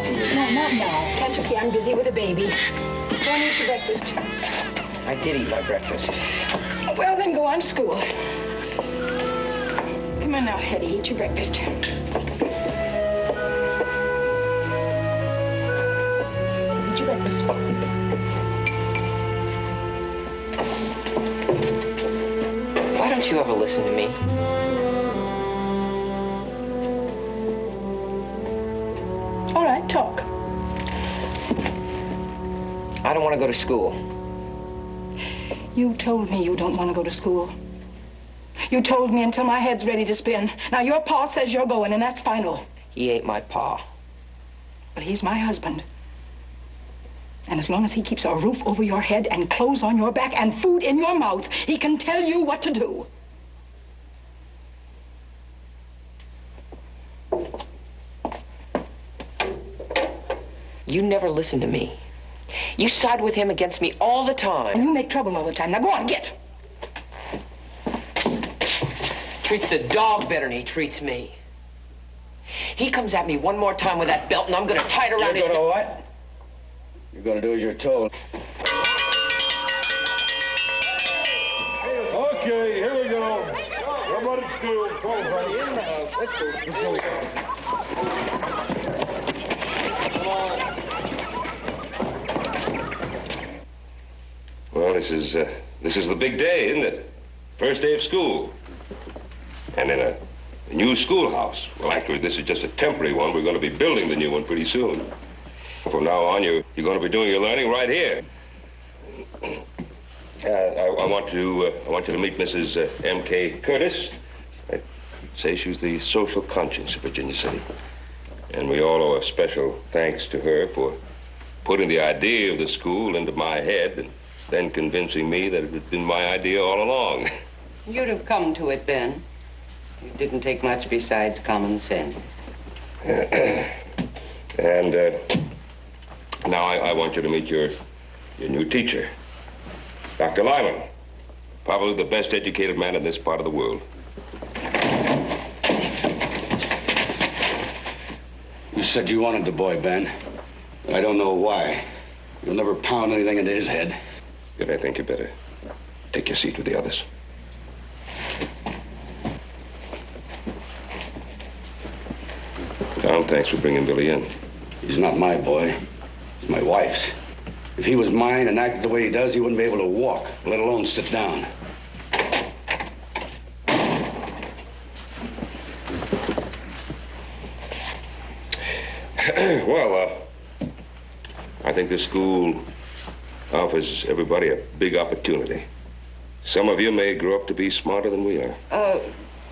talk to you. No, not now. Can't you see I'm busy with a baby? Don't eat your breakfast. I did eat my breakfast. Well, then go on to school. Come on now, Hetty, eat your breakfast. Eat your breakfast. Why don't you ever listen to me? All right, talk. I don't want to go to school. You told me you don't want to go to school. You told me until my head's ready to spin. Now, your pa says you're going, and that's final. He ain't my pa. But he's my husband. And as long as he keeps a roof over your head and clothes on your back and food in your mouth, he can tell you what to do. You never listen to me. You side with him against me all the time. And you make trouble all the time. Now go on, get. Treats the dog better than he treats me. He comes at me one more time with that belt and I'm gonna tie it around his neck. You're gonna what? You're gonna do as you're told. Okay, here we go. Everybody at school. Let's go. Well, this is the big day, isn't it? First day of school. And in a new schoolhouse. Well, actually, this is just a temporary one. We're going to be building the new one pretty soon. From now on, you're going to be doing your learning right here. I want you to meet Mrs. M.K. Curtis. I'd say she's the social conscience of Virginia City. And we all owe a special thanks to her for putting the idea of the school into my head and then convincing me that it had been my idea all along. You'd have come to it, Ben. It didn't take much besides common sense. And now I want you to meet your new teacher, Dr. Lyman. Probably the best educated man in this part of the world. You said you wanted the boy, Ben. I don't know why. You'll never pound anything into his head. Good, I think you better take your seat with the others. Tom, thanks for bringing Billy in. He's not my boy. He's my wife's. If he was mine and acted the way he does, he wouldn't be able to walk, let alone sit down. Well, I think this school offers everybody a big opportunity. Some of you may grow up to be smarter than we are.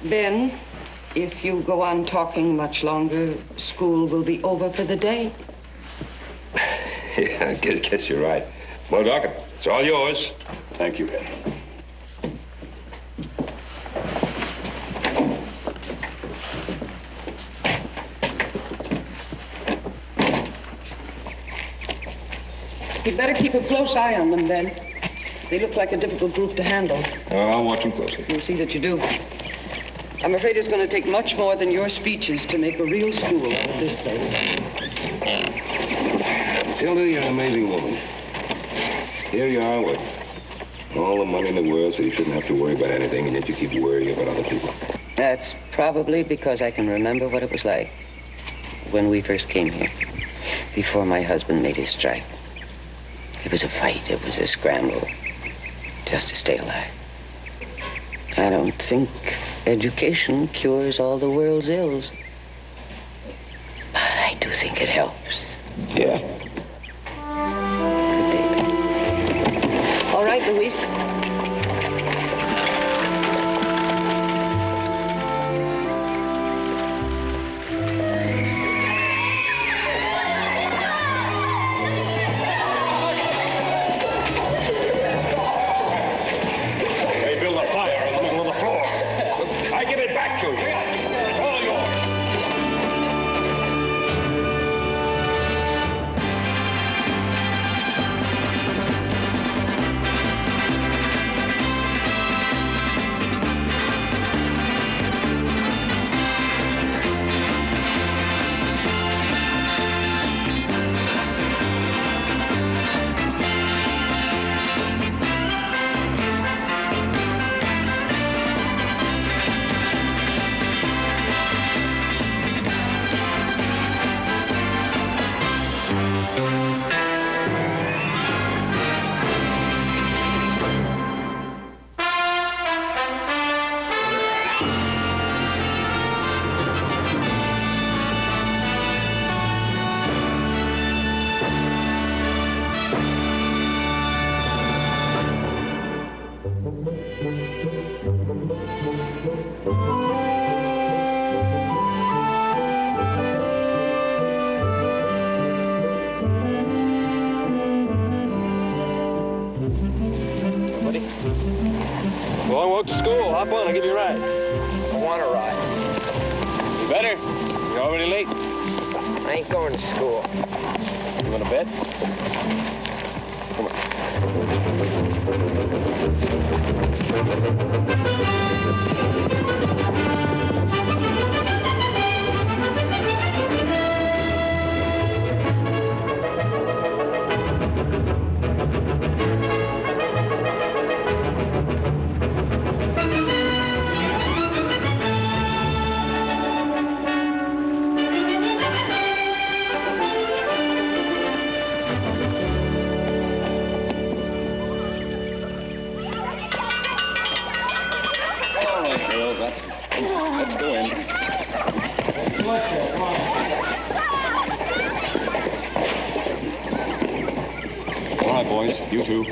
Ben, if you go on talking much longer, school will be over for the day. Yeah, I guess you're right. Well, Doc, it's all yours. Thank you, Ben. You'd better keep a close eye on them, Ben. They look like a difficult group to handle. I'll watch them closely. You'll see that you do. I'm afraid it's going to take much more than your speeches to make a real school out of this place. Tilda, you're an amazing woman. Here you are with all the money in the world, so you shouldn't have to worry about anything, and yet you keep worrying about other people. That's probably because I can remember what it was like when we first came here, before my husband made his strike. It was a fight. It was a scramble just to stay alive. I don't think education cures all the world's ills, but I do think it helps. Yeah. Good day, Ben. All right, Louise. walk to school. Hop on, I'll give you a ride. I want to ride. You better. You're already late. I ain't going to school. You want to bet? Come on. Let's go in. All right, boys. You two.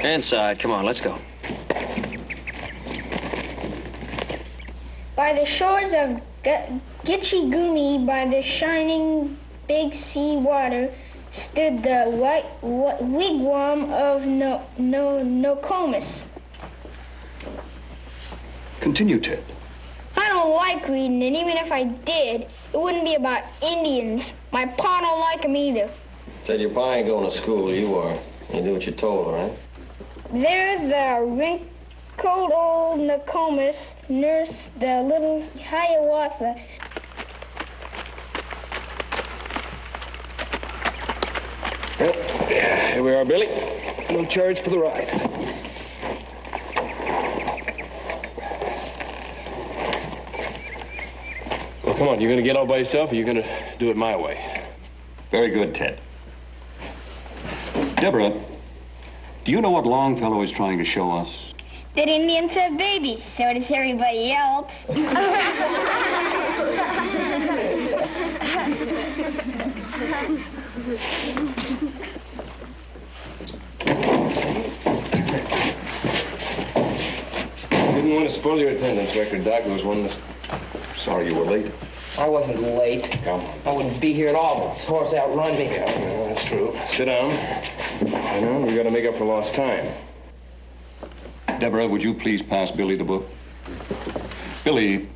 Inside. Come on, let's go. By the shores of Gitchigumi, by the shining big sea water, stood the white wigwam of Nokomis. Continue, Ted. I don't like reading, and even if I did, it wouldn't be about Indians. My pa don't like them either. Ted, your pa ain't going to school. You are. You do what you're told, all right? There the wrinkled old Nokomis nursed the little Hiawatha. Well, here we are, Billy. No charge for the ride. Well, come on. You gonna get all by yourself, or you gonna do it my way? Very good, Ted. Deborah, do you know what Longfellow is trying to show us? That Indians have babies, so does everybody else. Didn't want to spoil your attendance record, Doc. There was one. Sorry you were late. I wasn't late. Come on. I wouldn't be here at all, but this horse outrun me. Yeah, well, that's true. Sit down. I know, we gotta make up for lost time. Deborah, would you please pass Billy the book? Billy,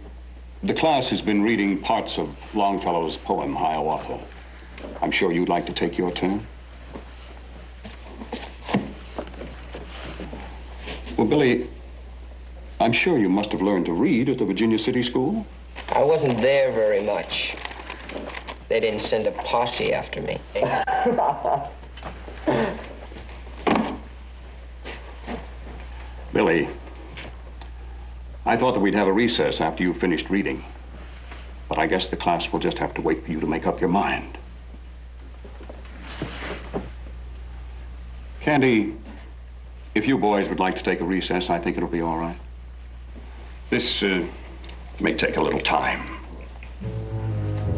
the class has been reading parts of Longfellow's poem, Hiawatha. I'm sure you'd like to take your turn. Well, Billy, I'm sure you must have learned to read at the Virginia City School. I wasn't there very much. They didn't send a posse after me. Billy, I thought that we'd have a recess after you finished reading. But I guess the class will just have to wait for you to make up your mind. Candy, if you boys would like to take a recess, I think it'll be all right. This may take a little time.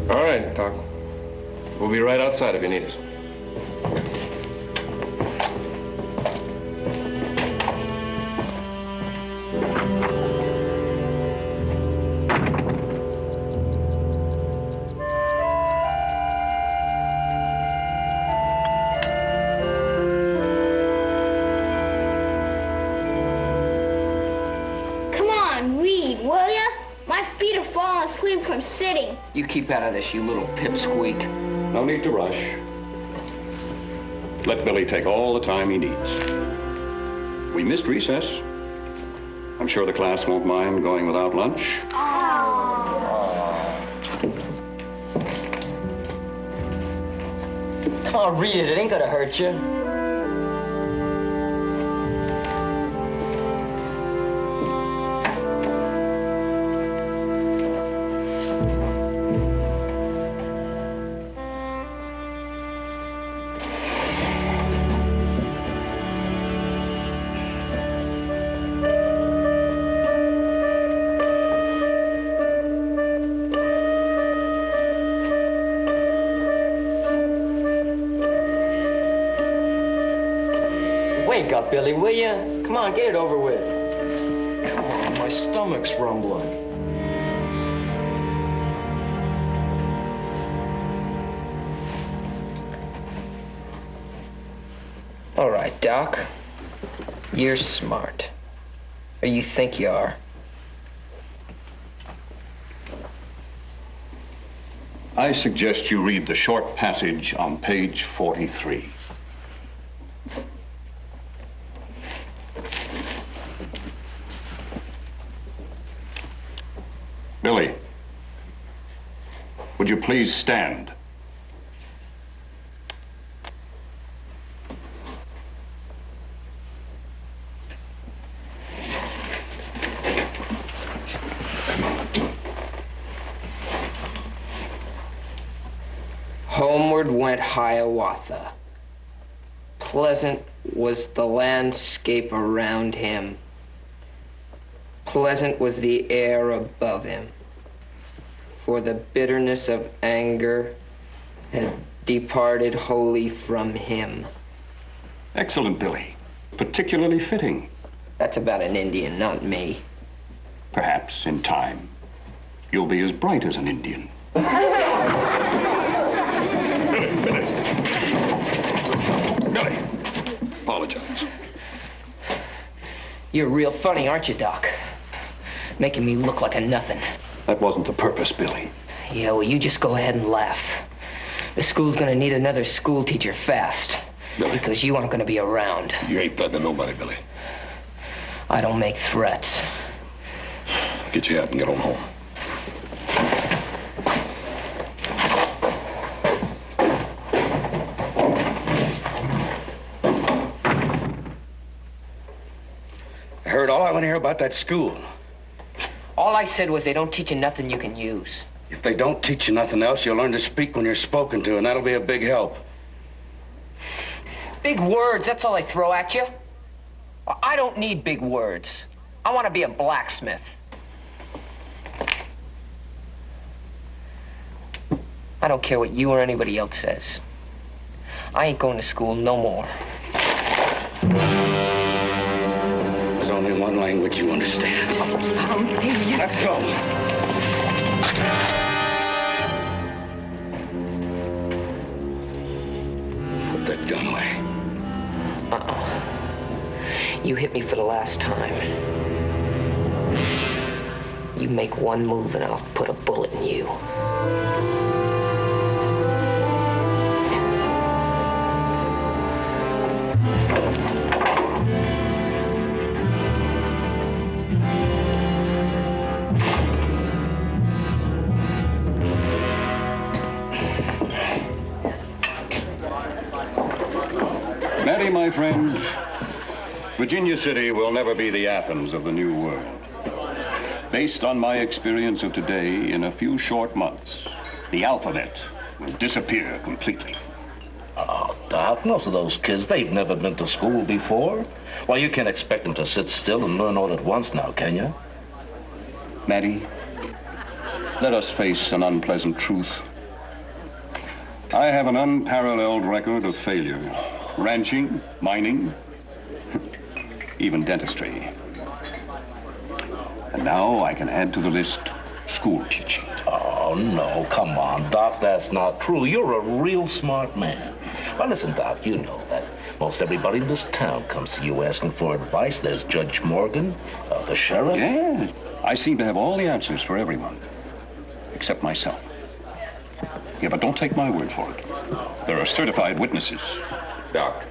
All right, Doc. We'll be right outside if you need us. From sitting. You keep out of this, you little pipsqueak. No need to rush. Let Billy take all the time he needs. We missed recess. I'm sure the class won't mind going without lunch. Come on, read it. It ain't gonna hurt you. Wake up, Billy, will you? Come on, get it over with. Come on, my stomach's rumbling. All right, Doc. You're smart. Or you think you are. I suggest you read the short passage on page 43. Billy, would you please stand? Homeward went Hiawatha. Pleasant was the landscape around him. Pleasant was the air above him. For the bitterness of anger had departed wholly from him. Excellent, Billy. Particularly fitting. That's about an Indian, not me. Perhaps, in time, you'll be as bright as an Indian. Billy, apologize. You're real funny, aren't you, Doc? Making me look like a nothing. That wasn't the purpose, Billy. Yeah, well, you just go ahead and laugh. The school's gonna need another school teacher fast. Billy. Because you aren't gonna be around. You ain't threatening nobody, Billy. I don't make threats. Get your hat and get on home. I heard all I want to hear about that school. All I said was they don't teach you nothing you can use. If they don't teach you nothing else, you'll learn to speak when you're spoken to, and that'll be a big help. Big words, that's all they throw at you. I don't need big words. I want to be a blacksmith. I don't care what you or anybody else says. I ain't going to school no more. There's only one language you understand. Tom, please. Let go. Put that gun away. You hit me for the last time. You make one move and I'll put a bullet in you. Matty, my friend, Virginia City will never be the Athens of the New World. Based on my experience of today, in a few short months, the alphabet will disappear completely. Oh, Doc, most of those kids, they've never been to school before. Well, you can't expect them to sit still and learn all at once now, can you? Matty, let us face an unpleasant truth. I have an unparalleled record of failure. Ranching, mining, even dentistry. And now I can add to the list school teaching. Oh, no, come on, Doc, that's not true. You're a real smart man. Well, listen, Doc, you know that most everybody in this town comes to you asking for advice. There's Judge Morgan, the sheriff. Yeah, I seem to have all the answers for everyone, except myself. Yeah, but don't take my word for it. There are certified witnesses. Doc.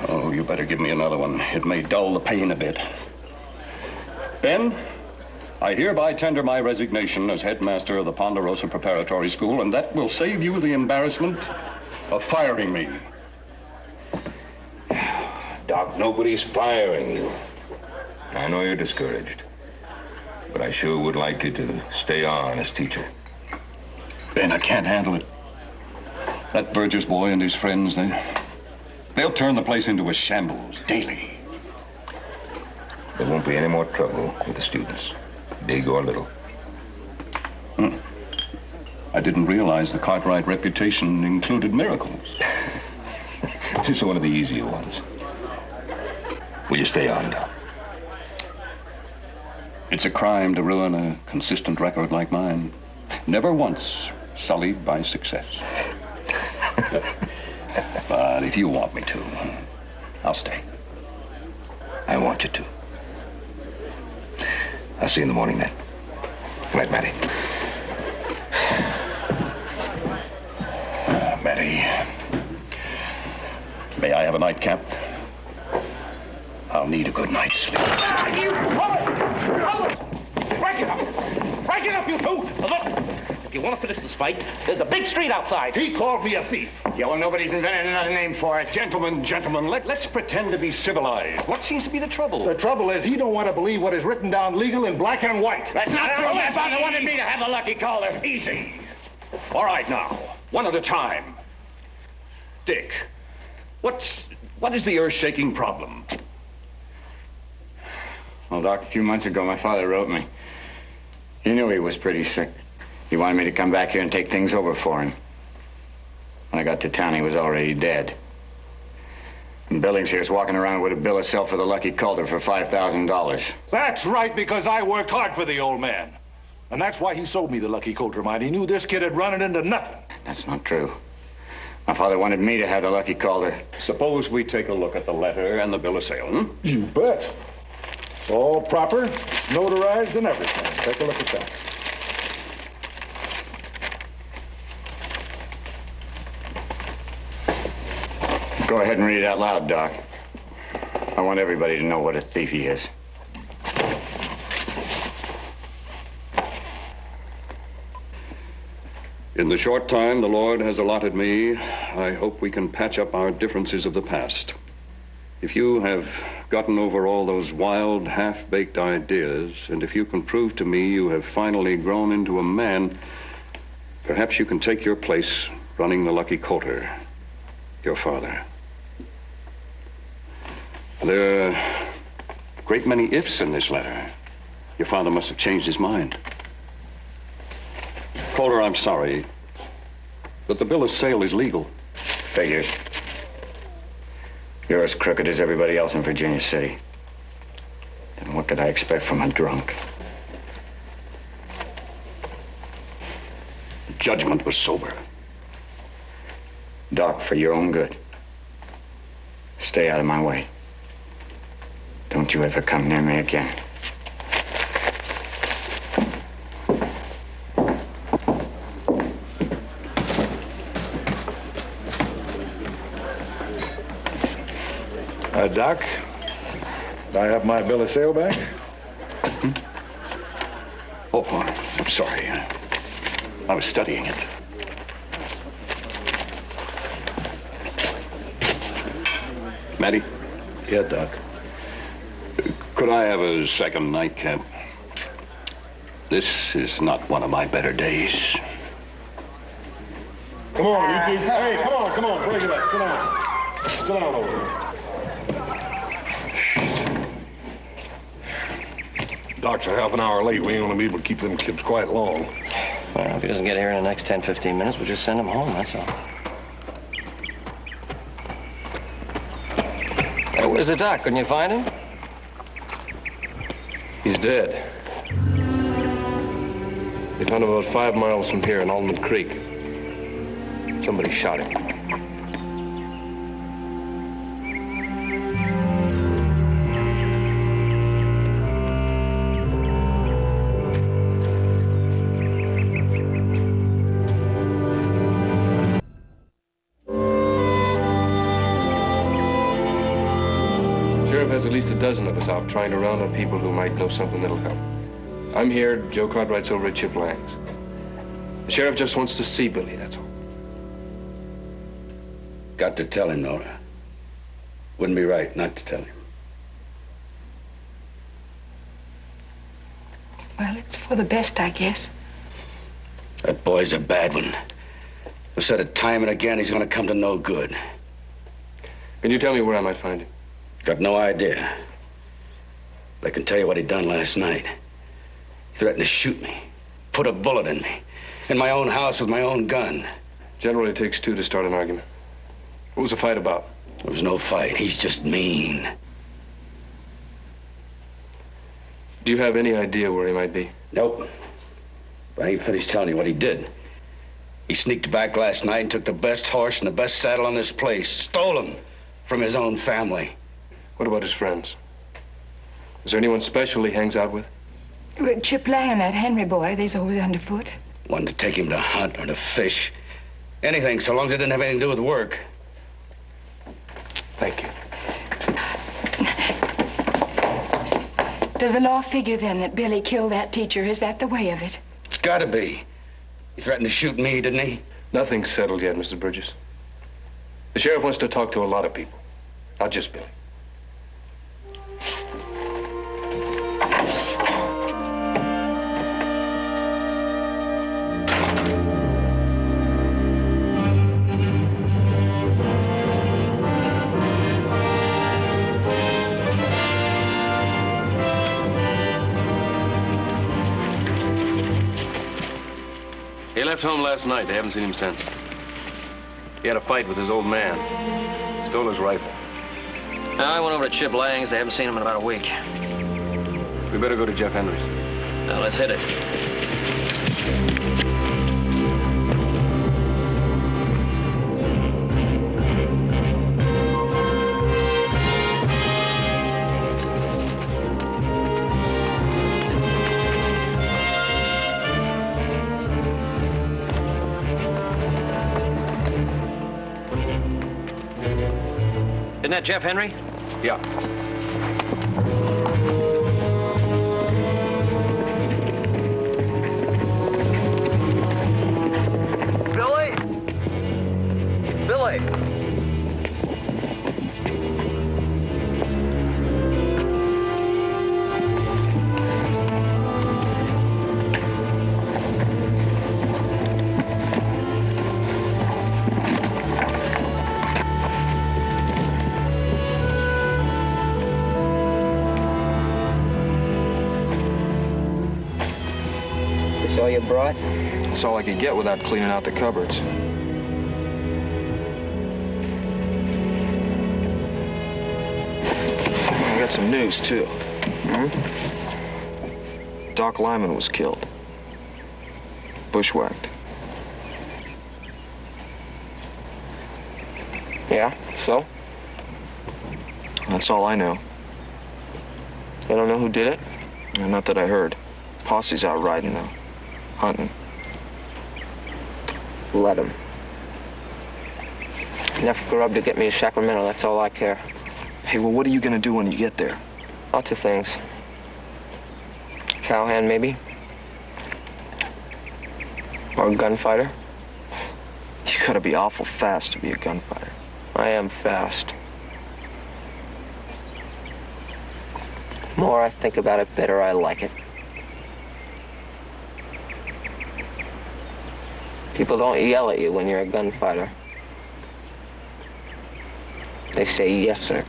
Oh, you better give me another one. It may dull the pain a bit. Ben, I hereby tender my resignation as headmaster of the Ponderosa Preparatory School, and that will save you the embarrassment of firing me. Doc, nobody's firing you. I know you're discouraged, but I sure would like you to stay on as teacher. Ben, I can't handle it. That Burgess boy and his friends, they'll turn the place into a shambles daily. There won't be any more trouble with the students, big or little. I didn't realize the Cartwright reputation included miracles. This is one of the easier ones. Will you stay on, Doc? It's a crime to ruin a consistent record like mine. Never once sullied by success. But if you want me to, I'll stay. I want you to. I'll see you in the morning then. Good night, Matty. Matty, may I have a nightcap? I'll need a good night's sleep. Break it up! Break it up, you two! Now look, if you want to finish this fight, there's a big street outside. He called me a thief. Yeah, well, nobody's invented another name for it. Gentlemen, let's pretend to be civilized. What seems to be the trouble? The trouble is he don't want to believe what is written down legal in black and white. That's not true. My father wanted me to have the lucky caller. Easy. All right, now, one at a time. Dick, what is the earth-shaking problem? Well, Doc, a few months ago, my father wrote me. He knew he was pretty sick. He wanted me to come back here and take things over for him. When I got to town, he was already dead. And Billings here's walking around with a bill of sale for the Lucky Calder for $5,000. That's right, because I worked hard for the old man. And that's why he sold me the Lucky Coulter mine. He knew this kid had run it into nothing. That's not true. My father wanted me to have the Lucky Calder. Suppose we take a look at the letter and the bill of sale, hmm? You bet. All proper, notarized and everything. Take a look at that. Go ahead and read it out loud, Doc. I want everybody to know what a thief he is. In the short time the Lord has allotted me, I hope we can patch up our differences of the past. If you have gotten over all those wild, half-baked ideas, and if you can prove to me you have finally grown into a man, perhaps you can take your place running the Lucky Coulter, your father. There are a great many ifs in this letter. Your father must have changed his mind. Coulter, I'm sorry, but the bill of sale is legal. Figures. You're as crooked as everybody else in Virginia City. Then what could I expect from a drunk? The judgment was sober. Doc, for your own good, stay out of my way. Don't you ever come near me again. Doc, I have my bill of sale back. Hmm? Oh, I'm sorry. I was studying it. Matty? Yeah, Doc. Could I have a second nightcap? This is not one of my better days. Come on, you two. Hey, come on, break it up. Sit down. Sit down over there. Doc's a half an hour late. We ain't gonna be able to keep them kids quiet long. Well, if he doesn't get here in the next 10, 15 minutes, we'll just send him home, that's all. Hey, where's the doc? Couldn't you find him? He's dead. They found him about 5 miles from here in Almond Creek. Somebody shot him. There's at least a dozen of us out trying to round up people who might know something that'll help. I'm here, Joe Cartwright's over at Chip Lang's. The sheriff just wants to see Billy, that's all. Got to tell him, Nora. Wouldn't be right not to tell him. Well, it's for the best, I guess. That boy's a bad one. I've said it time and again, he's gonna come to no good. Can you tell me where I might find him? Got no idea. But I can tell you what he done last night. He threatened to shoot me, put a bullet in me, in my own house with my own gun. Generally, it takes two to start an argument. What was the fight about? There was no fight. He's just mean. Do you have any idea where he might be? Nope. But I ain't finished telling you what he did. He sneaked back last night and took the best horse and the best saddle on this place. Stole him from his own family. What about his friends? Is there anyone special he hangs out with? Chip Lang and that Henry boy, they's always underfoot. Wanted to take him to hunt or to fish. Anything, so long as it didn't have anything to do with work. Thank you. Does the law figure then that Billy killed that teacher? Is that the way of it? It's gotta be. He threatened to shoot me, didn't he? Nothing's settled yet, Mr. Burgess. The sheriff wants to talk to a lot of people, not just Billy. He left home last night. They haven't seen him since. He had a fight with his old man. Stole his rifle. I went over to Chip Lang's. They haven't seen him in about a week. We better go to Jeff Henry's. Now, let's hit it. Isn't that Jeff Henry? Yeah. Billy? Billy? This all you brought? That's all I could get without cleaning out the cupboards. I got some news, too. Doc Lyman was killed. Bushwhacked. Yeah, so? That's all I know. You don't know who did it? Not that I heard. Posse's out riding, though. Hunting. Let him. Enough grub to get me to Sacramento, that's all I care. Hey, well, what are you gonna do when you get there? Lots of things. Cowhand, maybe? Or a gunfighter? You gotta be awful fast to be a gunfighter. I am fast. The more I think about it, better I like it. People don't yell at you when you're a gunfighter. They say, yes, sir.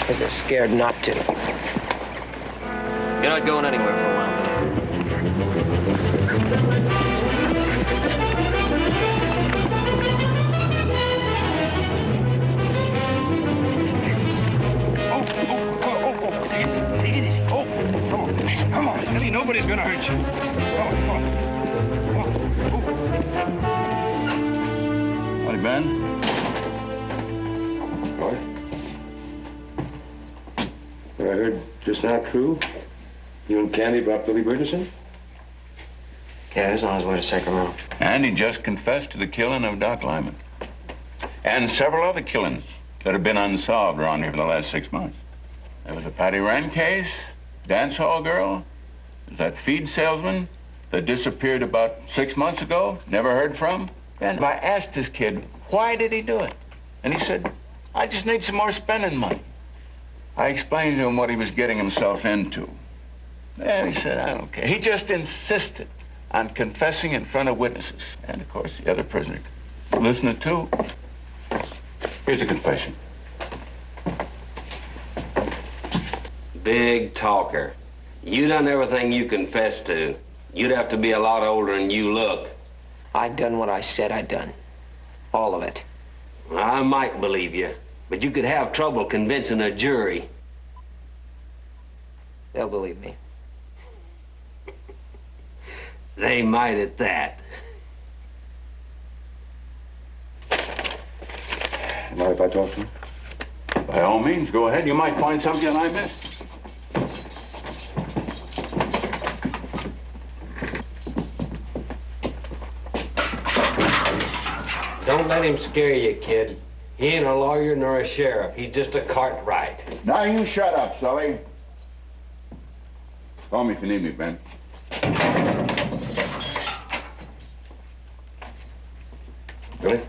Because they're scared not to. You're not going anywhere for a while, Take it easy. Oh, come on. Come on, Billy. Nobody's gonna hurt you. Come on. Howdy, Ben. What? What I heard just now true? You and Candy brought Billy Burgess in? Yeah, he's on his way to Sacramento. And he just confessed to the killing of Doc Lyman. And several other killings that have been unsolved around here for the last 6 months. There was a Patty Wren case, dance hall girl, there's that feed salesman that disappeared about 6 months ago, never heard from. And I asked this kid, why did he do it? And he said, I just need some more spending money. I explained to him what he was getting himself into. And he said, I don't care. He just insisted on confessing in front of witnesses. And of course, the other prisoner listening too. Here's the confession. Big talker. You done everything you confessed to. You'd have to be a lot older than you look. I done what I said I done. All of it. I might believe you, but you could have trouble convincing a jury. They'll believe me. They might at that. Mind if I talk to him? By all means, go ahead. You might find something I missed. Don't let him scare you, kid. He ain't a lawyer nor a sheriff. He's just a Cartwright. Now you shut up, Sully. Call me if you need me, Ben. Billy?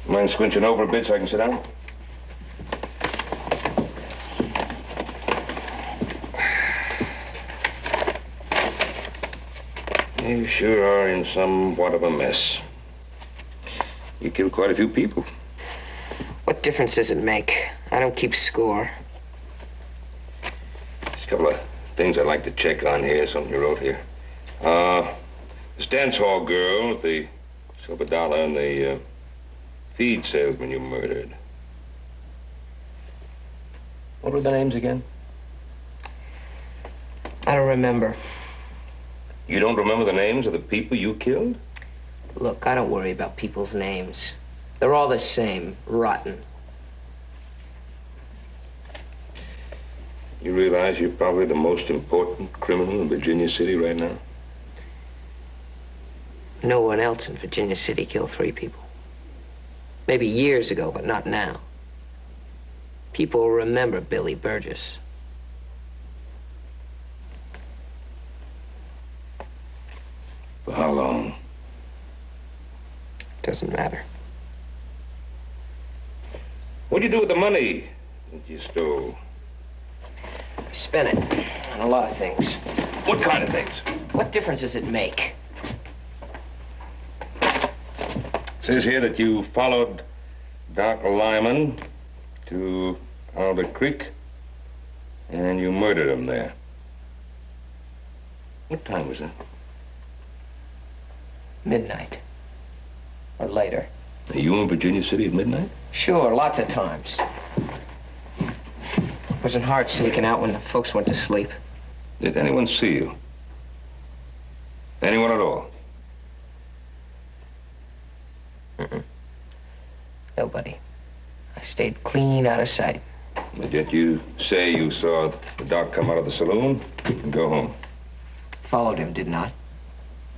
Mind squinching over a bit so I can sit down? You sure are in somewhat of a mess. You killed quite a few people. What difference does it make? I don't keep score. There's a couple of things I'd like to check on here, something you wrote here. This dance hall girl, the silver dollar, and the feed salesman you murdered. What were the names again? I don't remember. You don't remember the names of the people you killed? Look, I don't worry about people's names. They're all the same, rotten. You realize you're probably the most important criminal in Virginia City right now? No one else in Virginia City killed 3 people. Maybe years ago, but not now. People will remember Billy Burgess. For how long? Doesn't matter. What'd you do with the money that you stole? I spent it on a lot of things. What kind of things? What difference does it make? It says here that you followed Doc Lyman to Alder Creek and you murdered him there. What time was that? Midnight. Or later. Are you in Virginia City at midnight? Sure, lots of times. Wasn't hard sneaking out when the folks went to sleep. Did anyone see you? Anyone at all? Nobody. I stayed clean out of sight. But yet you say you saw the doc come out of the saloon and go home. Followed him, didn't I?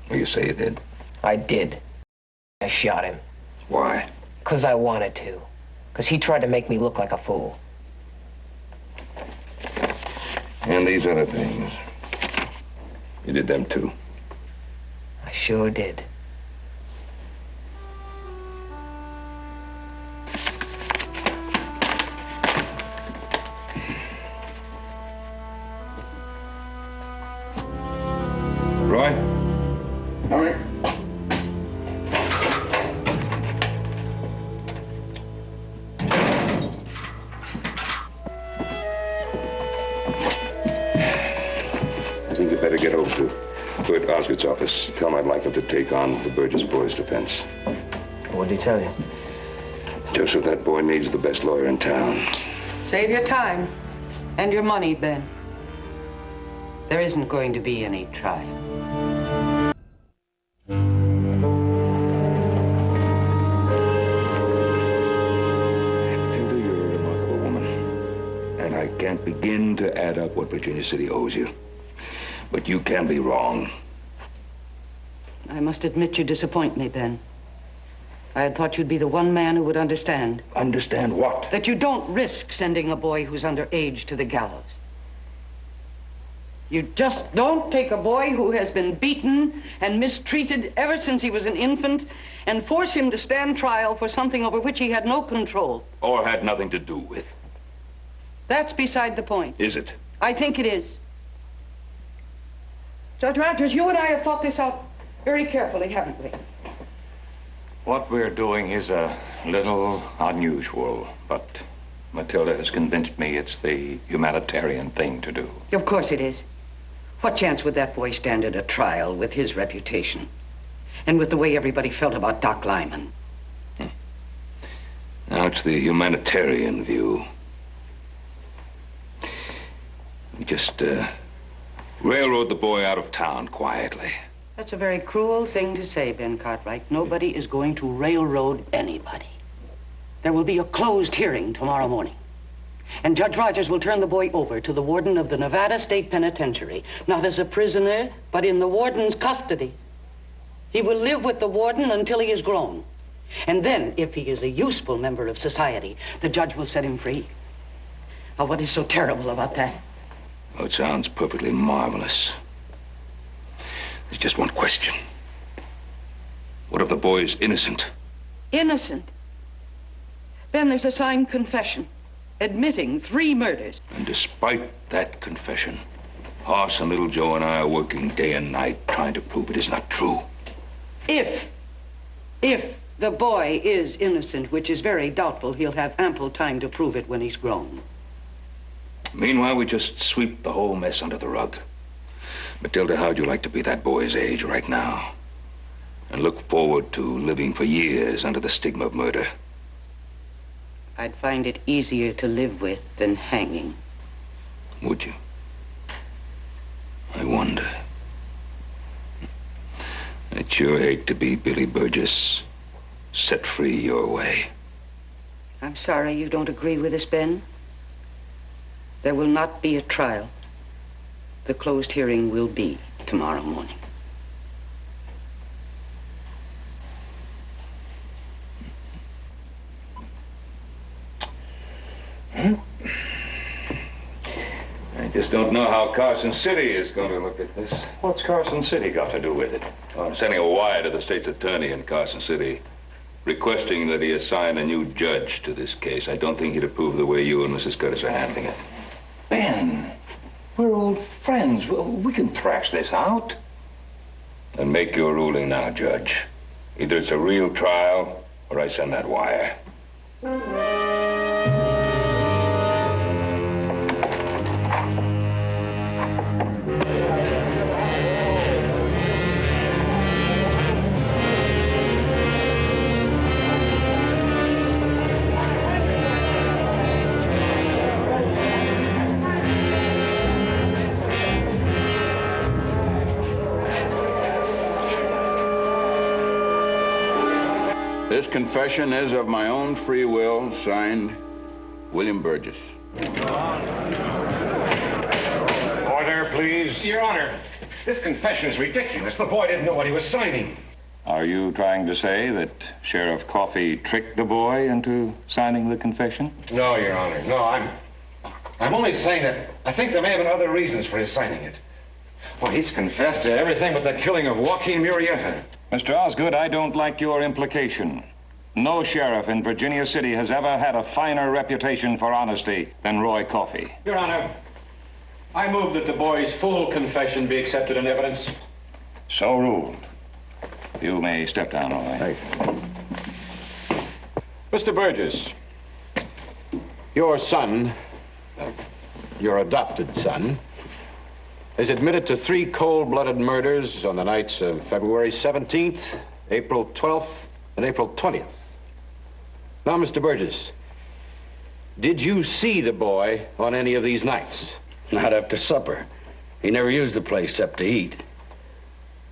Well, you say you did. I did. I shot him. Why? 'Cause I wanted to. 'Cause he tried to make me look like a fool. And these other things. You did them too. I sure did. Roy? All right. I think you better get over to Bert Osgood's office. Tell him I'd like him to take on the Burgess boy's defense. What'd he tell you? Joseph, that boy needs the best lawyer in town. Save your time and your money, Ben. There isn't going to be any trial. Matilda, you're a remarkable woman. And I can't begin to add up what Virginia City owes you. But you can be wrong. I must admit you disappoint me, Ben. I had thought you'd be the one man who would understand. Understand what? That you don't risk sending a boy who's underage to the gallows. You just don't take a boy who has been beaten and mistreated ever since he was an infant and force him to stand trial for something over which he had no control. Or had nothing to do with. That's beside the point. Is it? I think it is. Judge Rogers, you and I have thought this out very carefully, haven't we? What we're doing is a little unusual, but Matilda has convinced me it's the humanitarian thing to do. Of course it is. What chance would that boy stand at a trial with his reputation? And with the way everybody felt about Doc Lyman? Now it's the humanitarian view. We just, railroad the boy out of town quietly. That's a very cruel thing to say, Ben Cartwright. Nobody is going to railroad anybody. There will be a closed hearing tomorrow morning. And Judge Rogers will turn the boy over to the warden of the Nevada State Penitentiary, not as a prisoner, but in the warden's custody. He will live with the warden until he is grown. And then, if he is a useful member of society, the judge will set him free. Now, what is so terrible about that? Oh, it sounds perfectly marvelous. There's just one question. What if the boy is innocent? Innocent? Ben, there's a signed confession admitting 3 murders. And despite that confession, Hoss and Little Joe and I are working day and night trying to prove it is not true. If the boy is innocent, which is very doubtful, he'll have ample time to prove it when he's grown. Meanwhile, we just sweep the whole mess under the rug. Matilda, how'd you like to be that boy's age right now? And look forward to living for years under the stigma of murder? I'd find it easier to live with than hanging. Would you? I wonder. I'd sure hate to be Billy Burgess, set free your way. I'm sorry you don't agree with us, Ben. There will not be a trial. The closed hearing will be tomorrow morning. I just don't know how Carson City is going to look at this. What's Carson City got to do with it? Well, I'm sending a wire to the state's attorney in Carson City, requesting that he assign a new judge to this case. I don't think he'd approve the way you and Mrs. Curtis are handling it. Ben, we're old friends. We can thrash this out. Then make your ruling now, Judge. Either it's a real trial, or I send that wire. This confession is of my own free will, signed, William Burgess. Order, please. Your Honor, this confession is ridiculous. The boy didn't know what he was signing. Are you trying to say that Sheriff Coffey tricked the boy into signing the confession? No, Your Honor. No, I'm only saying that I think there may have been other reasons for his signing it. Well, he's confessed to everything but the killing of Joaquin Murrieta. Mr. Osgood, I don't like your implication. No sheriff in Virginia City has ever had a finer reputation for honesty than Roy Coffey. Your Honor, I move that the boy's full confession be accepted in evidence. So ruled. You may step down, Roy. Thank you. Mr. Burgess, your son, your adopted son, is admitted to 3 cold-blooded murders on the nights of February 17th, April 12th, and April 20th. Now, Mr. Burgess, did you see the boy on any of these nights? Not after supper. He never used the place except to eat.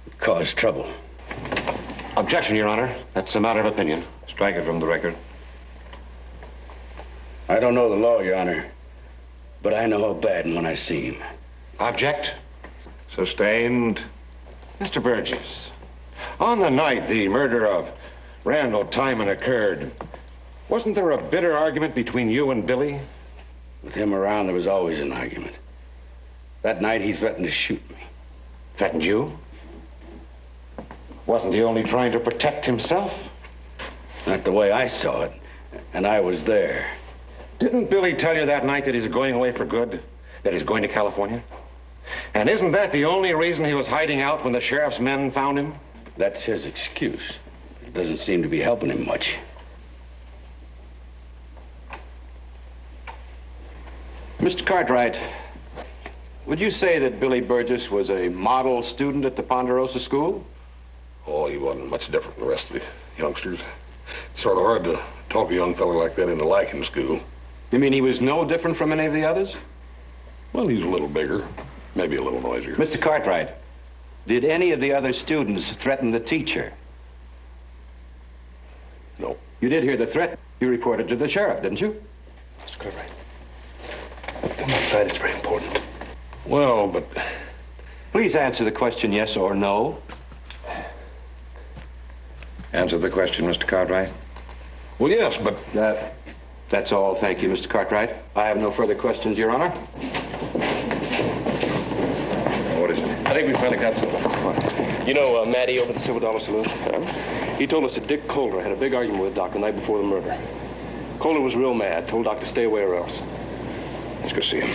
It caused trouble. Objection, Your Honor. That's a matter of opinion. Strike it from the record. I don't know the law, Your Honor, but I know how bad when I see him. Object. Sustained. Mr. Burgess, on the night the murder of Randall Timon occurred, wasn't there a bitter argument between you and Billy? With him around, there was always an argument. That night, he threatened to shoot me. Threatened you? Wasn't he only trying to protect himself? Not the way I saw it, and I was there. Didn't Billy tell you that night that he's going away for good? That he's going to California? And isn't that the only reason he was hiding out when the sheriff's men found him? That's his excuse. It doesn't seem to be helping him much. Mr. Cartwright, would you say that Billy Burgess was a model student at the Ponderosa School? Oh, he wasn't much different from the rest of the youngsters. It's sort of hard to talk a young fellow like that into liking school. You mean he was no different from any of the others? Well, he's a little bigger, maybe a little noisier. Mr. Cartwright, did any of the other students threaten the teacher? No. You did hear the threat? You reported to the sheriff, didn't you? Mr. Cartwright, come outside. It's very important. Well, but... Please answer the question, yes or no. Answer the question, Mr. Cartwright. Well, yes, but... That's all. Thank you, Mr. Cartwright. I have no further questions, Your Honor. What is it? I think we finally got something. What? You know Matty over at the Silver Dollar Saloon? Huh? He told us that Dick Coulter had a big argument with Doc the night before the murder. Coulter was real mad, told Doc to stay away or else. Let's go see him.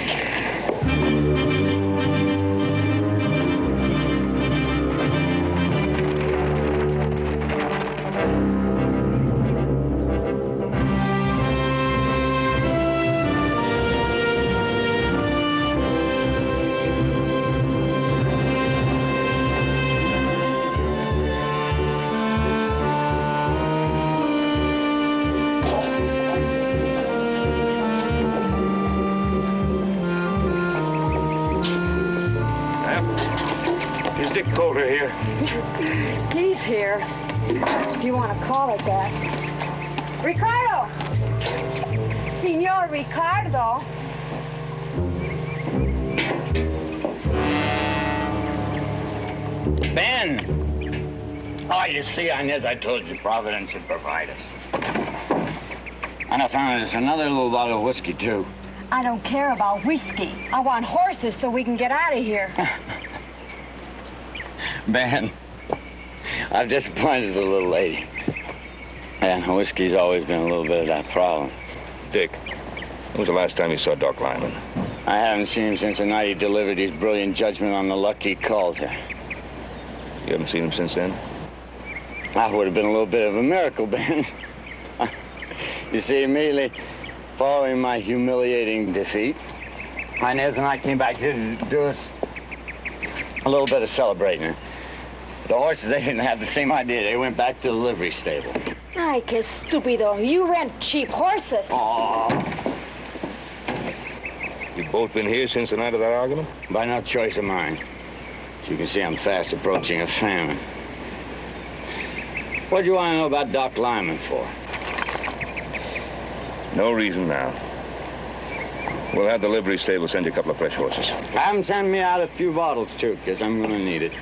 Dick Coulter here. He's here, if you want to call it that. Ricardo! Signor Ricardo! Ben! Oh, you see, Inez, I told you Providence would provide us. And I found us another little bottle of whiskey, too. I don't care about whiskey. I want horses so we can get out of here. Ben, I've disappointed the little lady. And whiskey's always been a little bit of that problem. Dick, when was the last time you saw Doc Lyman? I haven't seen him since the night he delivered his brilliant judgment on the luck he called her. You haven't seen him since then? That would have been a little bit of a miracle, Ben. You see, immediately following my humiliating defeat, Inez and I came back here to do us a little bit of celebrating. The horses, they didn't have the same idea. They went back to the livery stable. Ay, que stupido. You rent cheap horses. Oh. You've both been here since the night of that argument? By no choice of mine. As you can see, I'm fast approaching a famine. What do you want to know about Doc Lyman for? No reason now. We'll have the livery stable send you a couple of fresh horses. Have them send me out a few bottles, too, because I'm going to need it.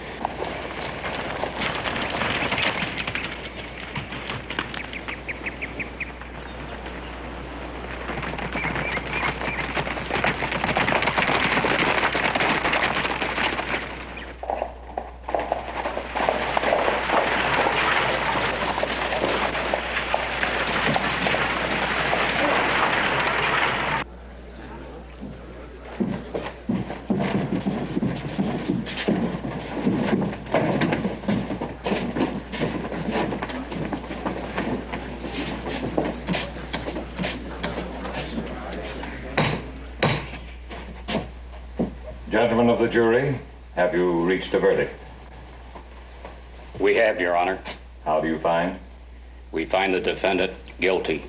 Gentlemen of the jury, have you reached a verdict? We have, Your Honor. How do you find? We find the defendant guilty.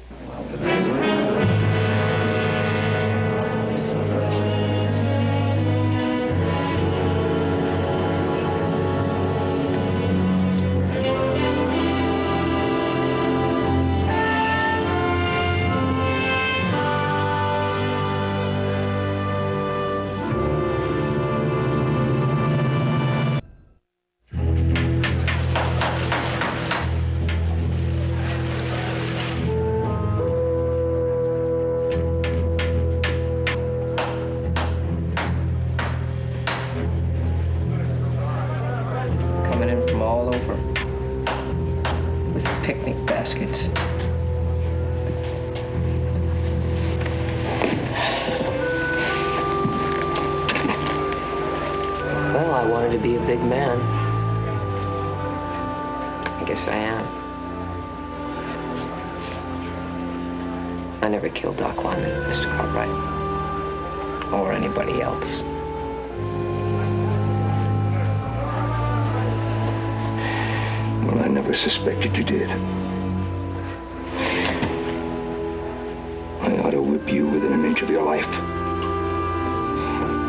I never killed Doc Lyman, Mr. Cartwright, or anybody else. Well, I never suspected you did. I ought to whip you within an inch of your life.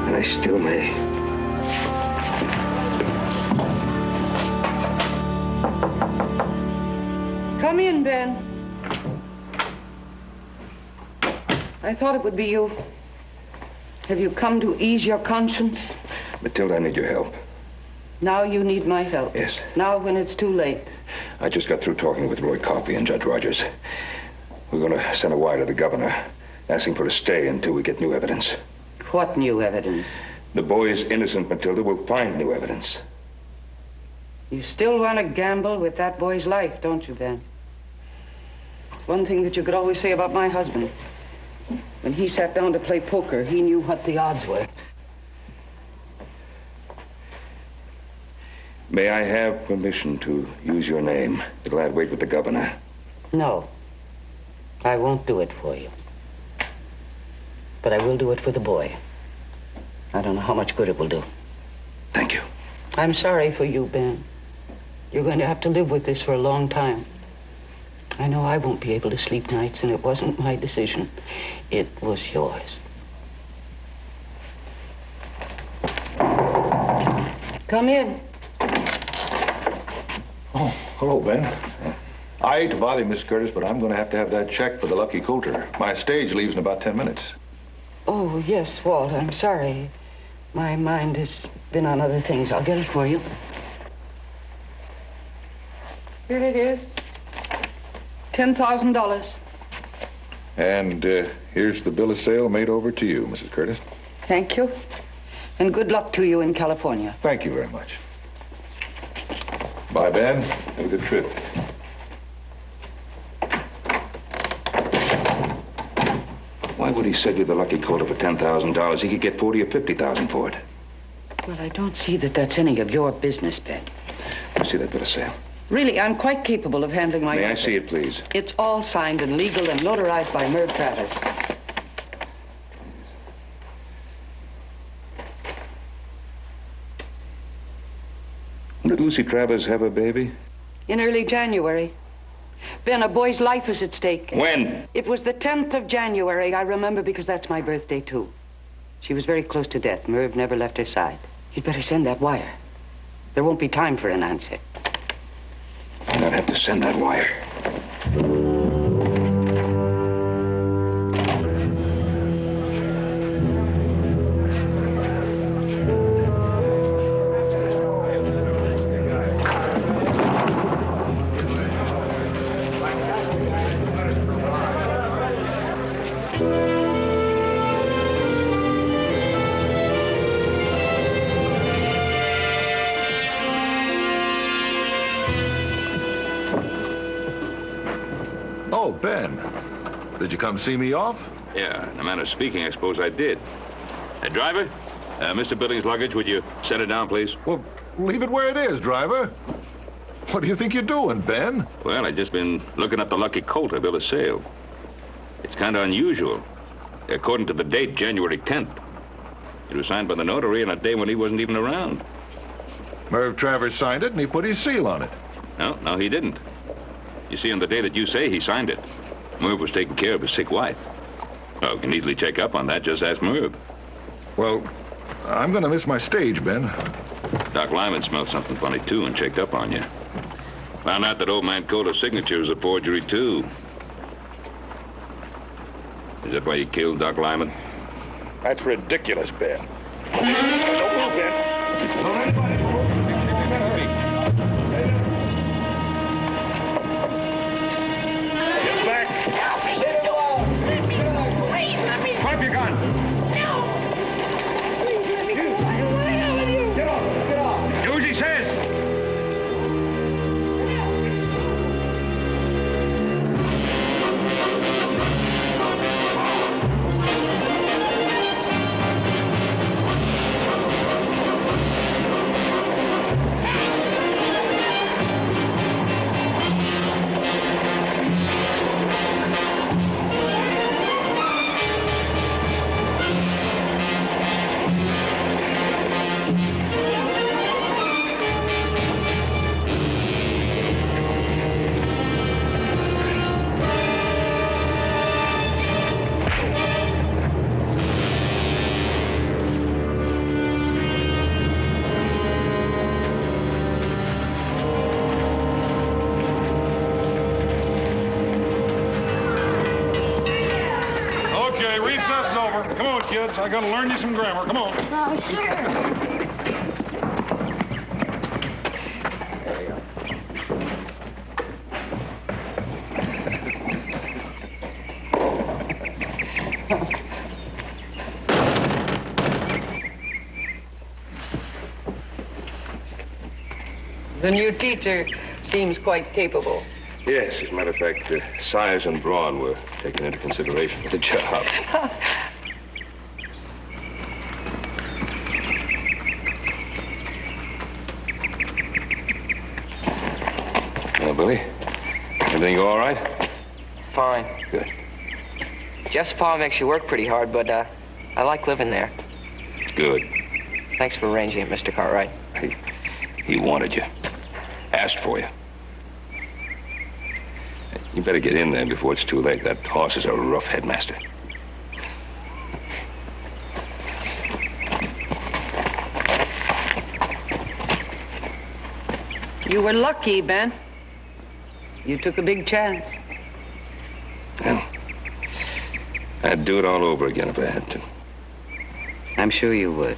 And I still may. Come in, Ben. I thought it would be you. Have you come to ease your conscience? Matilda, I need your help. Now you need my help. Yes. Now when it's too late. I just got through talking with Roy Coffey and Judge Rogers. We're going to send a wire to the governor, asking for a stay until we get new evidence. What new evidence? The boy is innocent, Matilda. We'll find new evidence. You still want to gamble with that boy's life, don't you, Ben? One thing that you could always say about my husband. When he sat down to play poker, he knew what the odds were. May I have permission to use your name? It'll add weight with the governor. No. I won't do it for you. But I will do it for the boy. I don't know how much good it will do. Thank you. I'm sorry for you, Ben. You're going to have to live with this for a long time. I know I won't be able to sleep nights, and it wasn't my decision. It was yours. Come in. Oh, hello, Ben. I hate to bother you, Miss Curtis, but I'm going to have that check for the Lucky Coulter. My stage leaves in about 10 minutes. Oh, yes, Walt, I'm sorry. My mind has been on other things. I'll get it for you. Here it is. $10,000. And here's the bill of sale made over to you, Mrs. Curtis. Thank you. And good luck to you in California. Thank you very much. Bye, Ben. Have a good trip. Why would he sell you the Lucky Coulter for $10,000? He could get 40 or 50,000 for it. Well, I don't see that that's any of your business, Ben. You see that bill of sale? Really, I'm quite capable of handling my... May I see it, please? It's all signed and legal and notarized by Merv Travers. When did Lucy Travers have her baby? In early January. Ben, a boy's life is at stake. When? It was the 10th of January. I remember because that's my birthday, too. She was very close to death. Merv never left her side. You'd better send that wire. There won't be time for an answer. I'd have to send that wire. Oh, Ben. Did you come see me off? Yeah, in a manner of speaking, I suppose I did. Driver, Mr. Billings' luggage, would you set it down, please? Well, leave it where it is, driver. What do you think you're doing, Ben? Well, I've just been looking up the Lucky Coulter bill of sale. It's kind of unusual. According to the date, January 10th. It was signed by the notary on a day when he wasn't even around. Merv Travers signed it, and he put his seal on it. No, he didn't. You see, on the day that you say he signed it, Merv was taking care of his sick wife. Oh, you can easily check up on that. Just ask Merv. Well, I'm going to miss my stage, Ben. Doc Lyman smelled something funny, too, and checked up on you. Found out that old man Coulter's signature was a forgery, too. Is that why you killed Doc Lyman? That's ridiculous, Ben. Don't move, Ben. Don't anybody move. Get back. Leave me alone. Let me go. Please, let me go. Drop your gun. No. Please, let me go. I don't want to go with you. Get off. Get off. Do as he says. I gotta learn you some grammar. Come on. Oh, sure. The new teacher seems quite capable. Yes, as a matter of fact, size and brawn were taken into consideration for the job. Well, Billy, everything go all right? Fine. Good. Jeff's pa makes you work pretty hard, but I like living there. Good. Thanks for arranging it, Mr. Cartwright. He wanted you. Asked for you. You better get in there before it's too late. That horse is a rough headmaster. You were lucky, Ben. You took a big chance. Well, I'd do it all over again if I had to. I'm sure you would.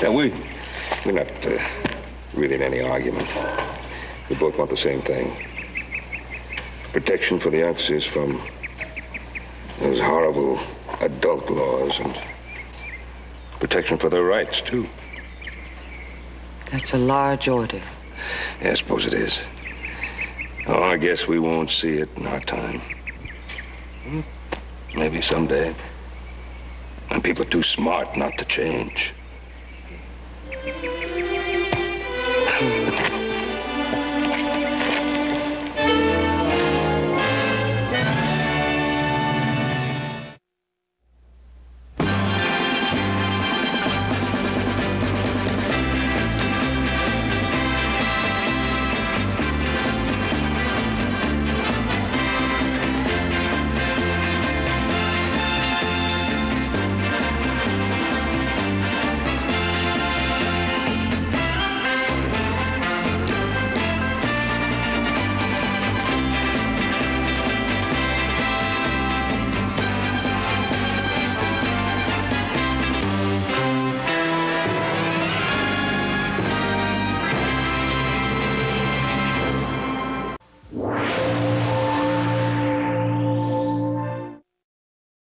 Now, we're not really in any argument. We both want the same thing. Protection for the youngsters from those horrible adult laws, and protection for their rights, too. That's a large order. Yeah, I suppose it is. Oh, I guess we won't see it in our time. Maybe someday. And people are too smart not to change.